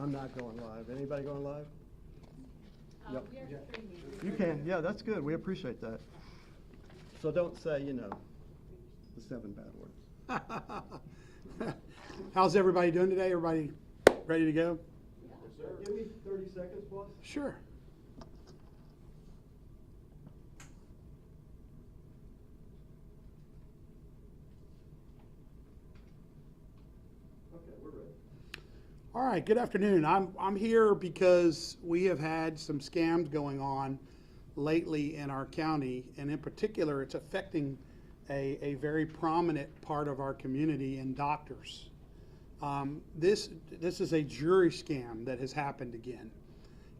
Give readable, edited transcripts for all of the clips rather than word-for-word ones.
I'm not going live. Anybody going live? Yep. We are streaming. You can. Yeah, that's good. We appreciate that. So don't say, you know, the 7 bad words. How's everybody doing today? Everybody ready to go? Yes, sir. Give me 30 seconds, boss. Sure. Okay, we're ready. All right, good afternoon. I'm here because we have had some scams going on lately in our county, and in particular, it's affecting a very prominent part of our community in doctors. This is a jury scam that has happened again,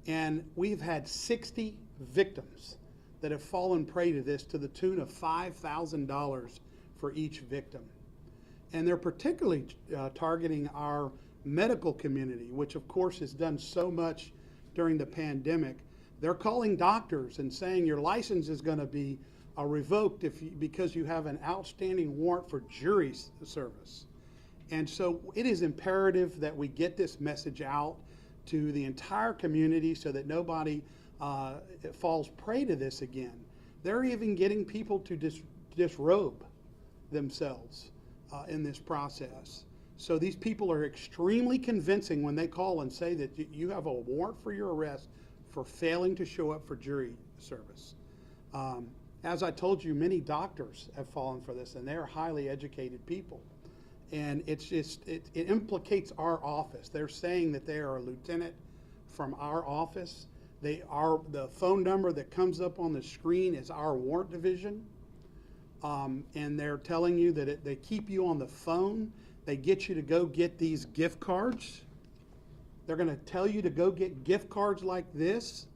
and we've had 60 victims that have fallen prey to this to the tune of $5,000 for each victim. And they're particularly targeting our medical community, which of course has done so much during the pandemic. They're calling doctors and saying your license is going to be revoked because you have an outstanding warrant for jury service. And so it is imperative that we get this message out to the entire community so that nobody falls prey to this again. They're even getting people to disrobe themselves in this process. So these people are extremely convincing when they call and say that you have a warrant for your arrest for failing to show up for jury service. As I told you, many doctors have fallen for this, and they're highly educated people. And it's just, it implicates our office. They're saying that they are a lieutenant from our office. The phone number that comes up on the screen is our warrant division. And they're telling you that they keep you on the phone. They get you to go get these gift cards. They're going to tell you to go get gift cards like this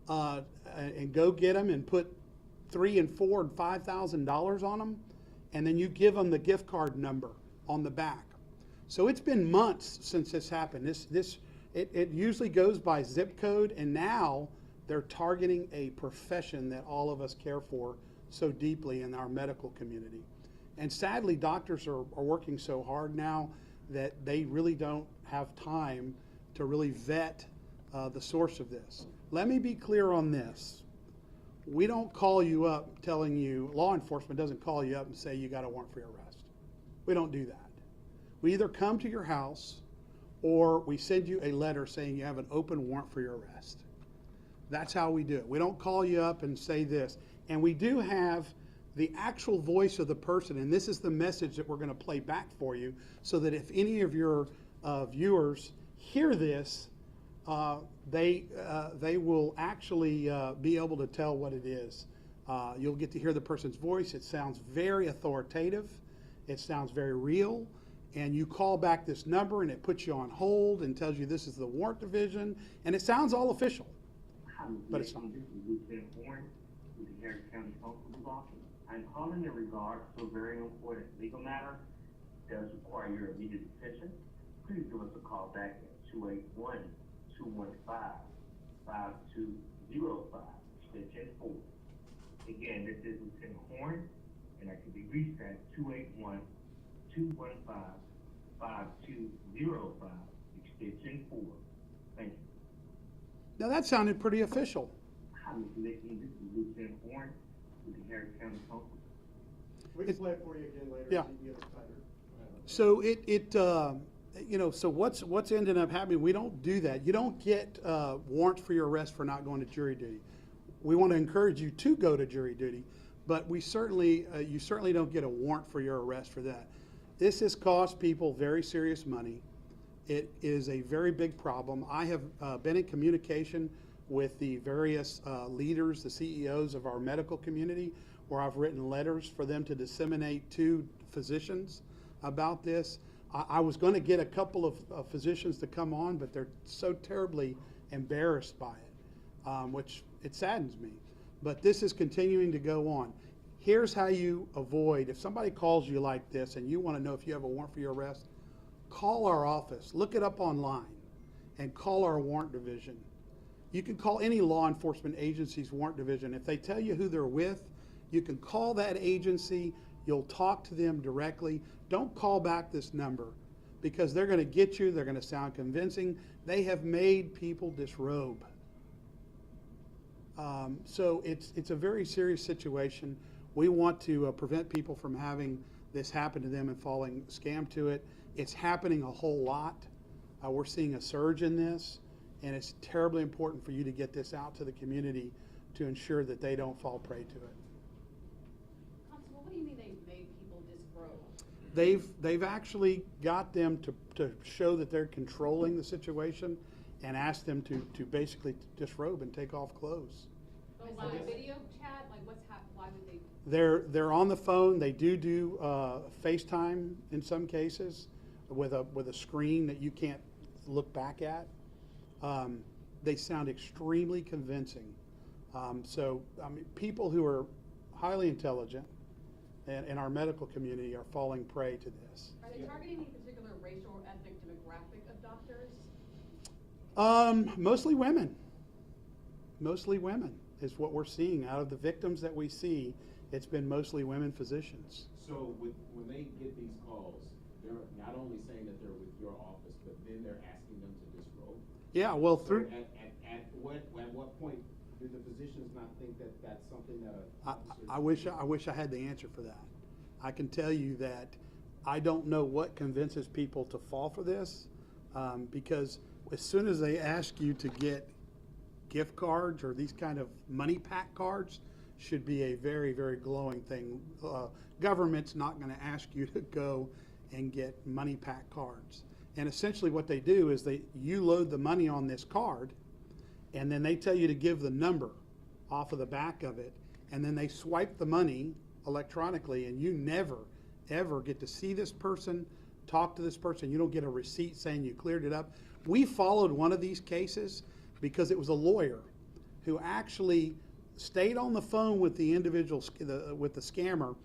and go get them and put $3,000 and $4,000 and $5,000 on them, and then you give them the gift card number on the back. So it's been months since this happened. It usually goes by zip code, and now they're targeting a profession that all of us care for so deeply in our medical community. And sadly, doctors are working so hard now that they really don't have time to really vet the source of this. Let me be clear on this. We don't call you up telling you, law enforcement doesn't call you up and say you got a warrant for your arrest. We don't do that. We either come to your house or we send you a letter saying you have an open warrant for your arrest. That's how we do it. We don't call you up and say this. And we do have the actual voice of the person, and this is the message that we're going to play back for you so that if any of your viewers hear this, they will actually be able to tell what it is. You'll get to hear the person's voice. It sounds very authoritative. It sounds very real. And you call back this number and it puts you on hold and tells you this is the warrant division. And it sounds all official, but it's not. This is Lieutenant Warren with the Harris County Constable's Office. I'm calling in regards to a very important legal matter that does require your immediate attention. Please give us a call back at 281-215-5205, extension 4. Again, this is Lieutenant Horn, and I can be reached at 281-215-5205, extension 4. Thank you. Now that sounded pretty official. Hi, Mr. Lickman. This is Lieutenant Horn with the Harris County Constable. We can play it for you again later. Yeah. So you can get it tighter. So so what's ended up happening, we don't do that. You don't get warrants for your arrest for not going to jury duty. We want to encourage you to go to jury duty, but you certainly don't get a warrant for your arrest for that. This has cost people very serious money. It is a very big problem. I have been in communication with the various leaders, the CEOs of our medical community, where I've written letters for them to disseminate to physicians about this. I was going to get a couple of physicians to come on, but they're so terribly embarrassed by it, which it saddens me. But this is continuing to go on. Here's how you avoid, if somebody calls you like this and you want to know if you have a warrant for your arrest, call our office, look it up online, and call our warrant division. You can call any law enforcement agency's warrant division. If they tell you who they're with, you can call that agency. You'll talk to them directly. Don't call back this number. because they're going to get you. They're going to sound convincing. They have made people disrobe. So it's a very serious situation. We want to prevent people from having this happen to them and falling scam to it. It's happening a whole lot. We're seeing a surge in this, and it's terribly important for you to get this out to the community to ensure that they don't fall prey to it. Constable, what do you mean they made people disrobe? They've actually got them to show that they're controlling the situation and ask them to basically disrobe and take off clothes. Is it a video chat? Like why would they? They're on the phone. They do FaceTime in some cases with a screen that you can't look back at. They sound extremely convincing. So I mean, people who are highly intelligent and in our medical community are falling prey to this. Are they targeting any particular racial or ethnic demographic of doctors? Mostly women. Mostly women is what we're seeing. Out of the victims that we see, it's been mostly women physicians. So when they get these calls, they're not only saying that they're with your office, but then they're asking them to disrobe? Yeah, well, So through at what point do the physicians not think that that's something that I wish I had the answer for that. I can tell you that I don't know what convinces people to fall for this, because as soon as they ask you to get gift cards or these kind of money pack cards, should be a very, very glowing thing. Government's not going to ask you to go and get money pack cards. And essentially what they do is you load the money on this card, and then they tell you to give the number off of the back of it, and then they swipe the money electronically, and you never, ever get to see this person, talk to this person. You don't get a receipt saying you cleared it up. We followed one of these cases because it was a lawyer who actually stayed on the phone with the individual, with the scammer.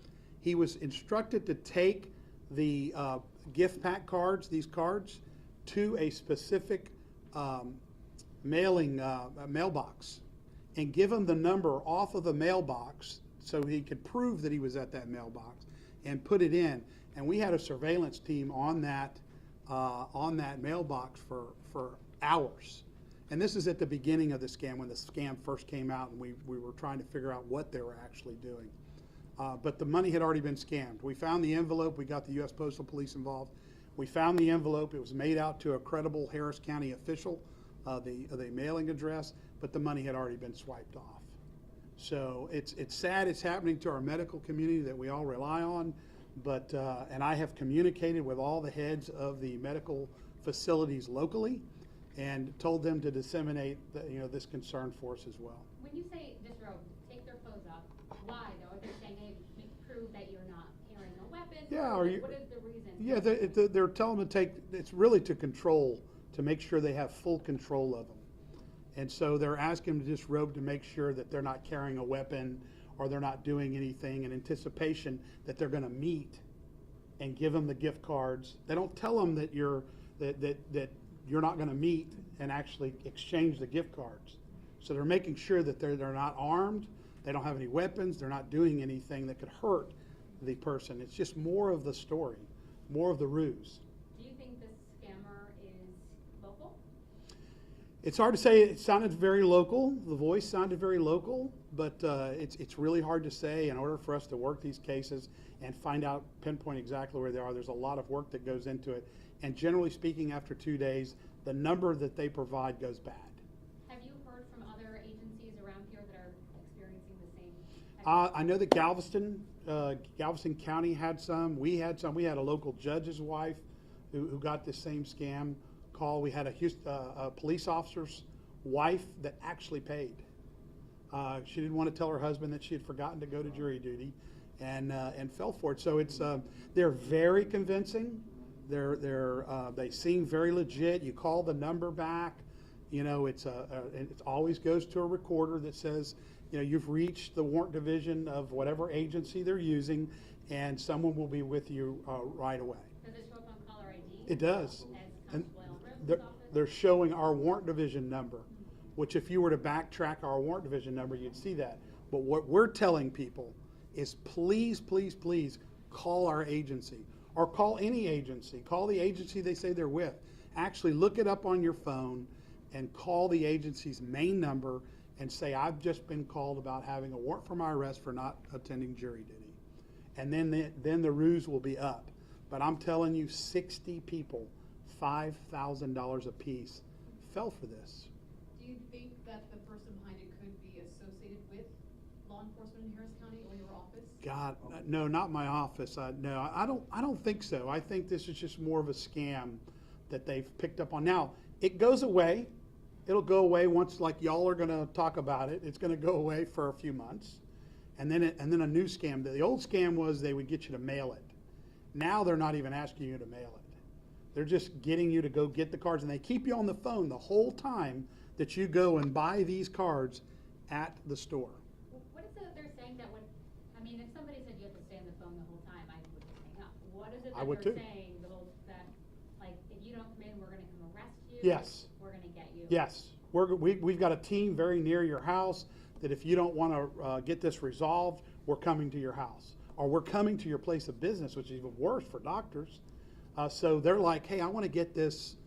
He was instructed to take the gift pack cards, these cards, to a specific mailbox and give him the number off of the mailbox so he could prove that he was at that mailbox and put it in. And we had a surveillance team on that mailbox for hours. And this is at the beginning of the scam, when the scam first came out, and we were trying to figure out what they were actually doing. But the money had already been scammed. We found the envelope. We got the U.S. Postal Police involved. We found the envelope. It was made out to a credible Harris County official, the mailing address, but the money had already been swiped off. So it's sad it's happening to our medical community that we all rely on, but and I have communicated with all the heads of the medical facilities locally and told them to disseminate this concern for us as well. When you say disrobe, take their clothes off, why though? If they're saying, hey, prove that you're not carrying a weapon? Yeah, what is the reason? Yeah, they're telling them to take, it's really to control, to make sure they have full control of them. And so they're asking them to disrobe to make sure that they're not carrying a weapon or they're not doing anything in anticipation that they're going to meet and give them the gift cards. They don't tell them that you're not going to meet and actually exchange the gift cards. So they're making sure that they're not armed, they don't have any weapons, they're not doing anything that could hurt the person. It's just more of the story, more of the ruse. Do you think this scammer is local? It's hard to say. It sounded very local. The voice sounded very local, but it's really hard to say. In order for us to work these cases and find out, pinpoint exactly where they are, there's a lot of work that goes into it. And generally speaking, after 2 days, the number that they provide goes bad. Have you heard from other agencies around here that are experiencing the same? I know that Galveston County had some. We had some. We had a local judge's wife who got this same scam call. We had a police officer's wife that actually paid. She didn't want to tell her husband that she had forgotten to go to jury duty, and fell for it. So it's they're very convincing. They seem very legit. You call the number back, it always goes to a recorder that says, you've reached the warrant division of whatever agency they're using, and someone will be with you right away. Does it show up on caller ID? It does. As And Constable Alan Rosen's office? they're showing our warrant division number, which if you were to backtrack our warrant division number, you'd see that. But what we're telling people is please, please, please call our agency or call any agency. Call the agency they say they're with. Actually look it up on your phone and call the agency's main number and say, I've just been called about having a warrant for my arrest for not attending jury duty. And then the ruse will be up. But I'm telling you, 60 people, $5,000 apiece, fell for this. Do you think that the person behind it could be associated with law enforcement in Harris County or your office? God, no, not my office. No, I don't think so. I think this is just more of a scam that they've picked up on. Now, it goes away. It'll go away once, like y'all are going to talk about it. It's going to go away for a few months, and then a new scam. The old scam was they would get you to mail it. Now they're not even asking you to mail it. They're just getting you to go get the cards, and they keep you on the phone the whole time that you go and buy these cards at the store. What is it that they're saying that would, I mean, if somebody said you have to stay on the phone the whole time, I would just hang up. What is it I that would they're too. saying, that, like, if you don't come in, we're gonna come arrest you? Yes. We're gonna get you? Yes, we've got a team very near your house that if you don't want to get this resolved, we're coming to your house. Or we're coming to your place of business, which is even worse for doctors. So they're like, hey, I want to get this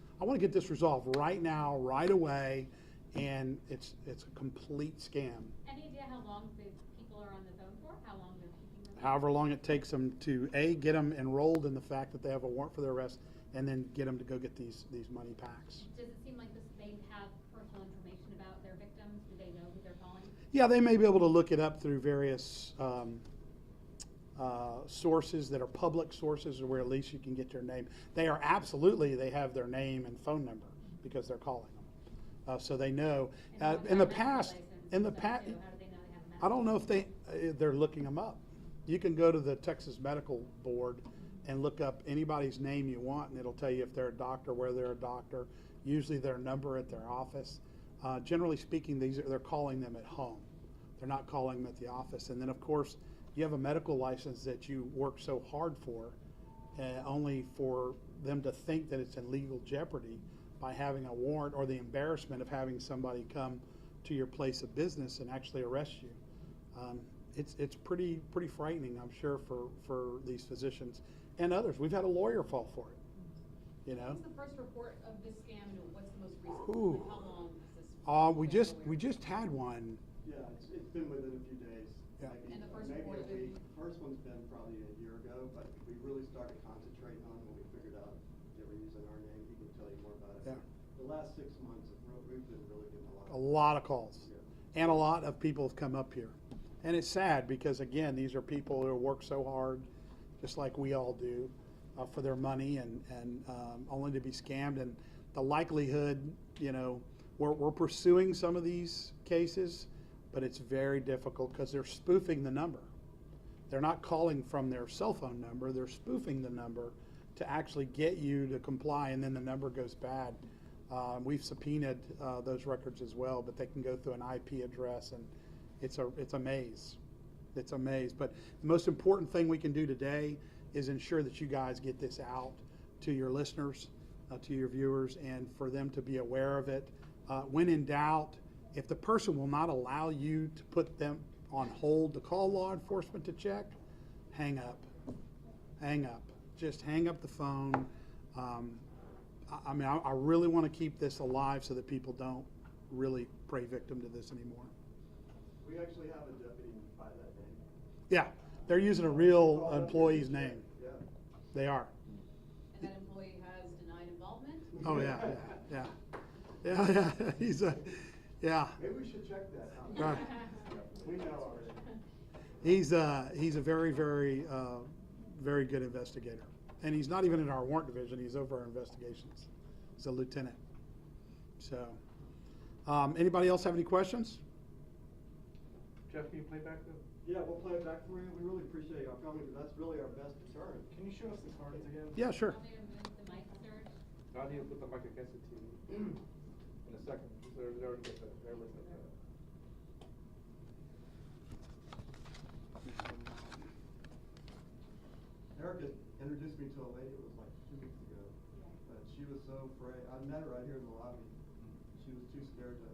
resolved right now, right away, and it's a complete scam. Any idea how long the people are on the phone for? How long they're keeping them? However long it takes them to get them enrolled in the fact that they have a warrant for their arrest, and then get them to go get these money packs. Does it seem like they have personal information about their victims? Do they know who they're calling? Yeah, they may be able to look it up through various sources that are public sources, or where at least you can get their name. They have their name and phone number because they're calling them, so they know. In the past, How do they know they have a medical I don't know if they're looking them up. You can go to the Texas Medical Board and look up anybody's name you want, and it'll tell you if they're a doctor, where they're a doctor, usually their number at their office. Generally speaking, they're calling them at home. They're not calling them at the office. And then, of course, you have a medical license that you work so hard for, only for them to think that it's in legal jeopardy by having a warrant, or the embarrassment of having somebody come to your place of business and actually arrest you. It's pretty frightening, I'm sure, for these physicians and others. We've had a lawyer fall for it. What's the first report of this scam, and what's the most recent? Ooh. Like, how long has this? We just had one. Yeah, it's been within a few days. Yeah. Maybe, And the first maybe report a has been- week. First one's been probably a year ago, but we really started concentrating on it when we figured out they were using our name. He can tell you more about it. Yeah. The last 6 months, we've been really getting A lot of calls, Yeah. and a lot of people have come up here. And it's sad because, again, these are people who work so hard, just like we all do, for their money, and only to be scammed. And the likelihood, we're pursuing some of these cases, but it's very difficult because they're spoofing the number. They're not calling from their cell phone number. They're spoofing the number to actually get you to comply, and then the number goes bad. We've subpoenaed those records as well, but they can go through an IP address, and it's a maze. It's a maze. But the most important thing we can do today is ensure that you guys get this out to your listeners, to your viewers, and for them to be aware of it. When in doubt, if the person will not allow you to put them on hold to call law enforcement to check, hang up. Hang up. Just hang up the phone. I really want to keep this alive so that people don't really pray victim to this anymore. We actually have a deputy by that name. Yeah, they're using a real employee's name. Yeah. They are. And that employee has denied involvement? Oh, yeah. He's yeah. Maybe we should check that out. Right. We know already. He's a very, very, very good investigator. And he's not even in our warrant division. He's over our investigations. He's a lieutenant. So, anybody else have any questions? Jeff, can you play back the? Yeah, we'll play it back for you. We really appreciate y'all coming, because that's really our best deterrent. Can you show us the cards again? Yeah, sure. Want me to move the mic, sir? I need to put the mic against the TV in a second. So they already get the, they already get that. Erica introduced me to a lady, it was like 2 weeks ago, but she was so afraid. I met her right here in the lobby. She was too scared to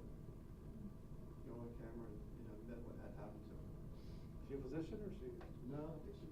go on camera and admit what had happened to her. Is she a physician or is she? No, I think she